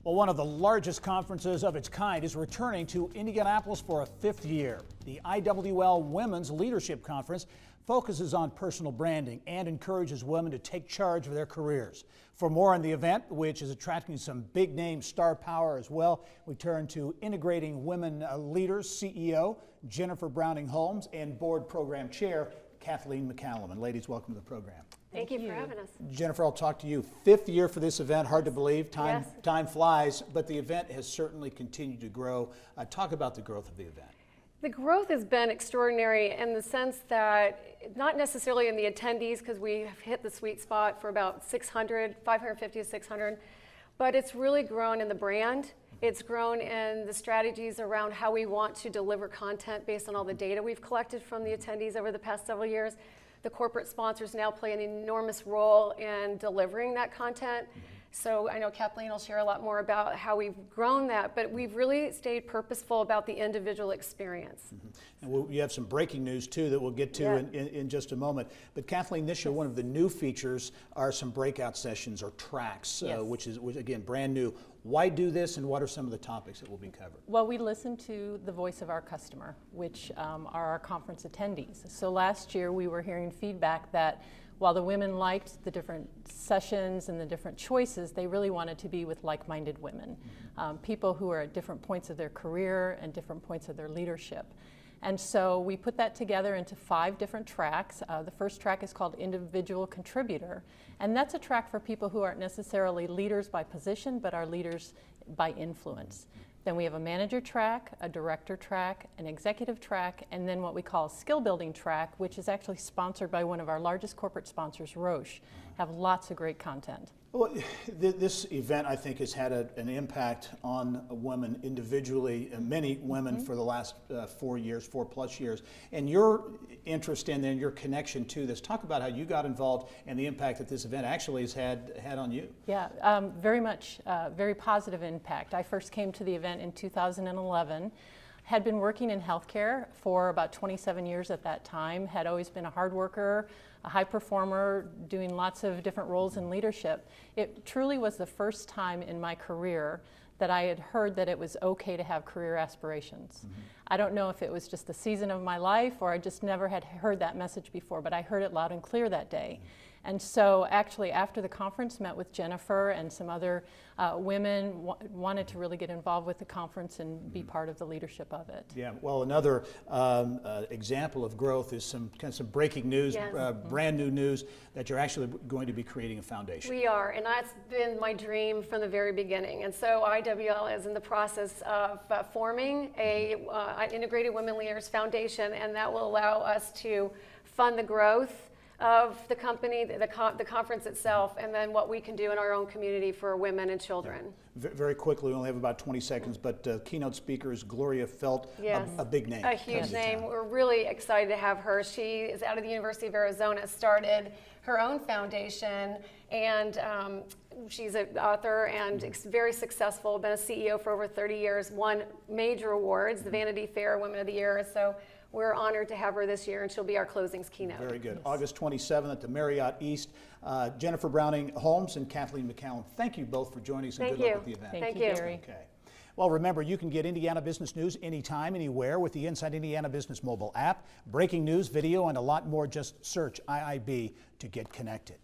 Well, one of the largest conferences of its kind is returning to Indianapolis for a 5th year. The IWL Women's Leadership Conference focuses on personal branding and encourages women to take charge of their careers. For more on the event, which is attracting some big name star power as well, we turn to Integrating Women Leaders CEO Jennifer Holmes and Board Program Chair Kathleen McAllen. And ladies, welcome to the program. Thank you for having us. Jennifer, I'll talk to you. 5th year for this event, hard to believe, time flies, but the event has certainly continued to grow. Talk about the growth of the event. The growth has been extraordinary in the sense that not necessarily in the attendees, because we have hit the sweet spot for about 550 to 600, but it's really grown in the brand. It's grown in the strategies around how we want to deliver content based on all the data we've collected from the attendees over the past several years. The corporate sponsors now play an enormous role in delivering that content. So I know Kathleen will share a lot more about how we've grown that, but we've really stayed purposeful about the individual experience. And you have some breaking news too that we'll get to in just a moment. But Kathleen, this year one of the new features are some breakout sessions or tracks, which again brand new. Why do this, and what are some of the topics that will be covered? Well, we listen to the voice of our customer, which are our conference attendees. So last year we were hearing feedback that while the women liked the different sessions and the different choices, they really wanted to be with like-minded women, people who are at different points of their career and different points of their leadership. And so we put that together into 5 different tracks. The first track is called Individual Contributor, and that's a track for people who aren't necessarily leaders by position, but are leaders by influence. Then we have a manager track, a director track, an executive track, and then what we call a skill building track, which is actually sponsored by one of our largest corporate sponsors, Roche. Have lots of great content. Well, this event, I think, has had an impact on women individually, many women for the last 4+ years. And your interest in and your connection to this, talk about how you got involved and the impact that this event actually has had on you. Yeah, very much, very positive impact. I first came to the event in 2011. Had been working in healthcare for about 27 years at that time, had always been a hard worker, a high performer, doing lots of different roles in leadership. It truly was the first time in my career that I had heard that it was okay to have career aspirations. I don't know if it was just the season of my life or I just never had heard that message before, but I heard it loud and clear that day. And so actually after the conference, met with Jennifer and some other women, wanted to really get involved with the conference and be part of the leadership of it. Yeah, well, another example of growth is some breaking news, brand new news that you're actually going to be creating a foundation. We are, and that's been my dream from the very beginning. And so IWL is in the process of forming a Integrated Women Leaders Foundation, and that will allow us to fund the growth of the company, the conference itself, and then what we can do in our own community for women and children. Very quickly, we only have about 20 seconds, but keynote speaker is Gloria Felt, a big name. A huge name. We're really excited to have her. She is out of the University of Arizona, started her own foundation, and she's an author and very successful, been a CEO for over 30 years, won major awards, the Vanity Fair Women of the Year. So we're honored to have her this year, and she'll be our closings keynote. Very good. August 27th at the Marriott East. Jennifer Holmes and Kathleen McAllen, thank you both for joining us, and good luck with the event. Thank you, Gerry. Okay. Well, remember, you can get Indiana Business News anytime, anywhere with the Inside Indiana Business mobile app, breaking news, video, and a lot more. Just search IIB to get connected.